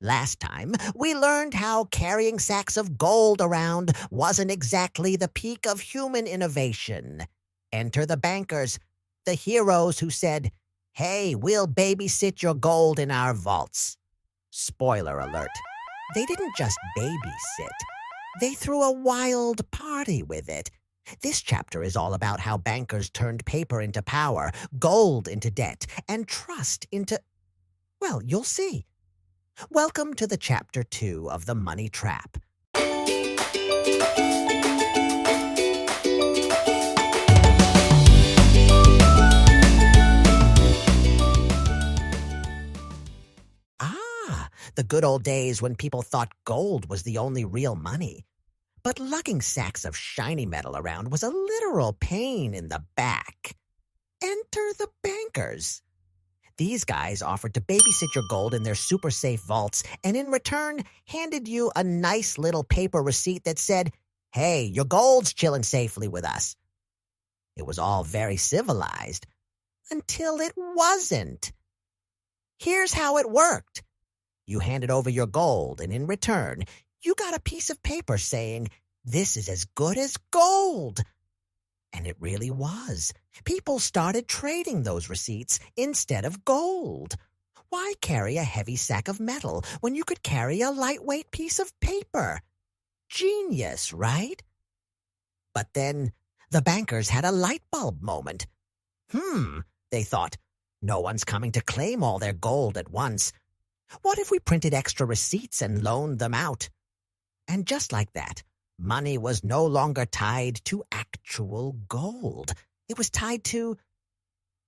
Last time, we learned how carrying sacks of gold around wasn't exactly the peak of human innovation. Enter the bankers, the heroes who said, "Hey, we'll babysit your gold in our vaults." Spoiler alert. They didn't just babysit. They threw a wild party with it. This chapter is all about how bankers turned paper into power, gold into debt, and trust into, well, you'll see. Welcome to the Chapter 2 of The Money Trap. The good old days when people thought gold was the only real money. But lugging sacks of shiny metal around was a literal pain in the back. Enter the bankers. These guys offered to babysit your gold in their super safe vaults and in return handed you a nice little paper receipt that said, "Hey, your gold's chilling safely with us." It was all very civilized until it wasn't. Here's how it worked. You handed over your gold, and in return, you got a piece of paper saying, "This is as good as gold." And it really was. People started trading those receipts instead of gold. Why carry a heavy sack of metal when you could carry a lightweight piece of paper? Genius, right? But then the bankers had a light bulb moment. They thought, no one's coming to claim all their gold at once. What if we printed extra receipts and loaned them out? And just like that, money was no longer tied to actual gold. It was tied to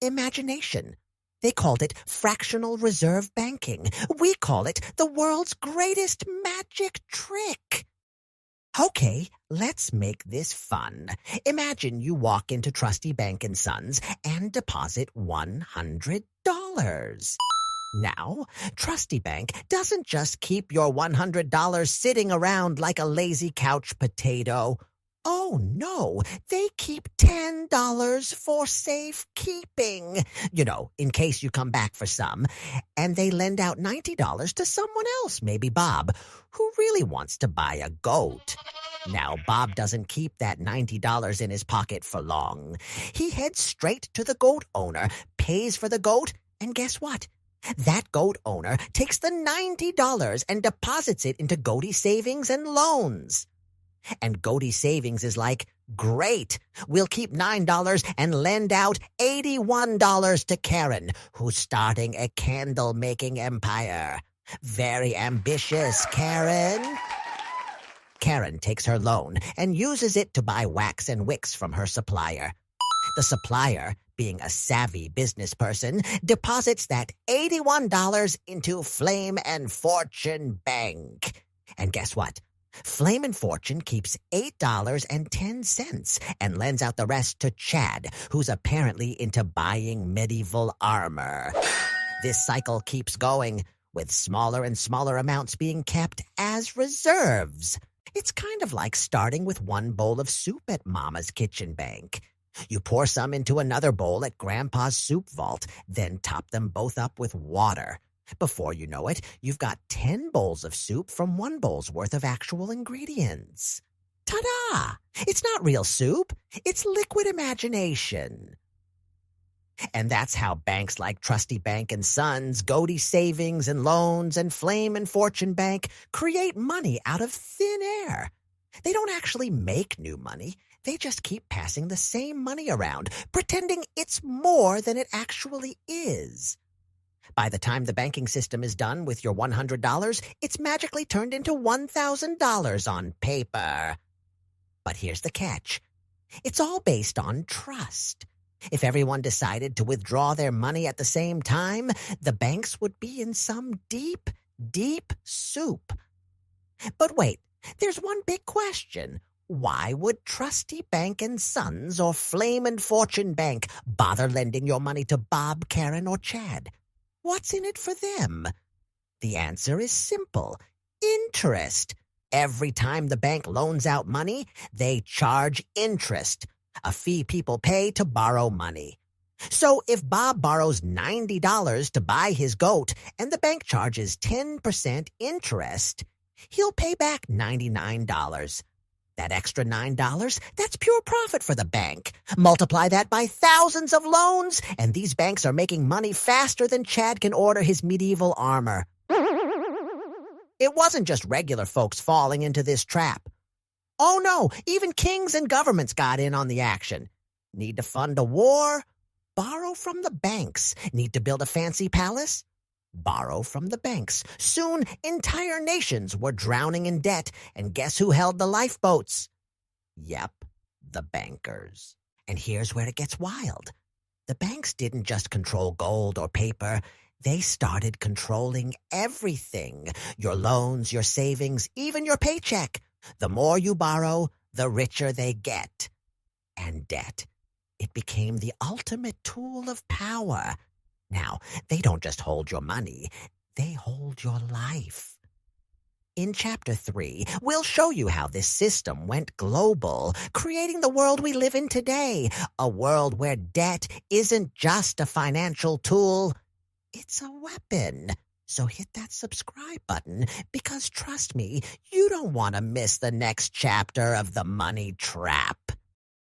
imagination. They called it fractional reserve banking. We call it the world's greatest magic trick. Okay, let's make this fun. Imagine you walk into Trusty Bank & Sons and deposit $100. Now, Trusty Bank doesn't just keep your $100 sitting around like a lazy couch potato. Oh no, they keep $10 for safekeeping. In case you come back for some. And they lend out $90 to someone else, maybe Bob, who really wants to buy a goat. Now, Bob doesn't keep that $90 in his pocket for long. He heads straight to the goat owner, pays for the goat, and guess what? That goat owner takes the $90 and deposits it into Goaty Savings and Loans. And Goaty Savings is like, great, we'll keep $9 and lend out $81 to Karen, who's starting a candle-making empire. Very ambitious, Karen. Karen takes her loan and uses it to buy wax and wicks from her supplier. The supplier, being a savvy business person, deposits that $81 into Flame and Fortune Bank. And guess what? Flame and Fortune keeps $8.10 and lends out the rest to Chad, who's apparently into buying medieval armor. This cycle keeps going, with smaller and smaller amounts being kept as reserves. It's kind of like starting with one bowl of soup at Mama's Kitchen Bank. You pour some into another bowl at Grandpa's soup vault, then top them both up with water. Before you know it, you've got 10 bowls of soup from one bowl's worth of actual ingredients. Ta-da! It's not real soup. It's liquid imagination. And that's how banks like Trusty Bank & Sons, Goaty Savings and Loans, and Flame and Fortune Bank create money out of thin air. They don't actually make new money. They just keep passing the same money around, pretending it's more than it actually is. By the time the banking system is done with your $100, it's magically turned into $1,000 on paper. But here's the catch. It's all based on trust. If everyone decided to withdraw their money at the same time, the banks would be in some deep, deep soup. But wait, there's one big question. Why would Trusty Bank & Sons or Flame and Fortune Bank bother lending your money to Bob, Karen, or Chad? What's in it for them? The answer is simple. Interest. Every time the bank loans out money, they charge interest, a fee people pay to borrow money. So if Bob borrows $90 to buy his goat and the bank charges 10% interest, he'll pay back $99. That extra $9, that's pure profit for the bank. Multiply that by thousands of loans, and these banks are making money faster than Chad can order his medieval armor. It wasn't just regular folks falling into this trap. Oh no, even kings and governments got in on the action. Need to fund a war? Borrow from the banks. Need to build a fancy palace? Borrow from the banks. Soon, entire nations were drowning in debt, and guess who held the lifeboats? Yep, the bankers. And here's where it gets wild. The banks didn't just control gold or paper. They started controlling everything. Your loans, your savings, even your paycheck. The more you borrow, the richer they get. And debt. It became the ultimate tool of power. Now, they don't just hold your money, they hold your life. In Chapter 3, we'll show you how this system went global, creating the world we live in today, a world where debt isn't just a financial tool, it's a weapon. So hit that subscribe button, because trust me, you don't want to miss the next chapter of The Money Trap.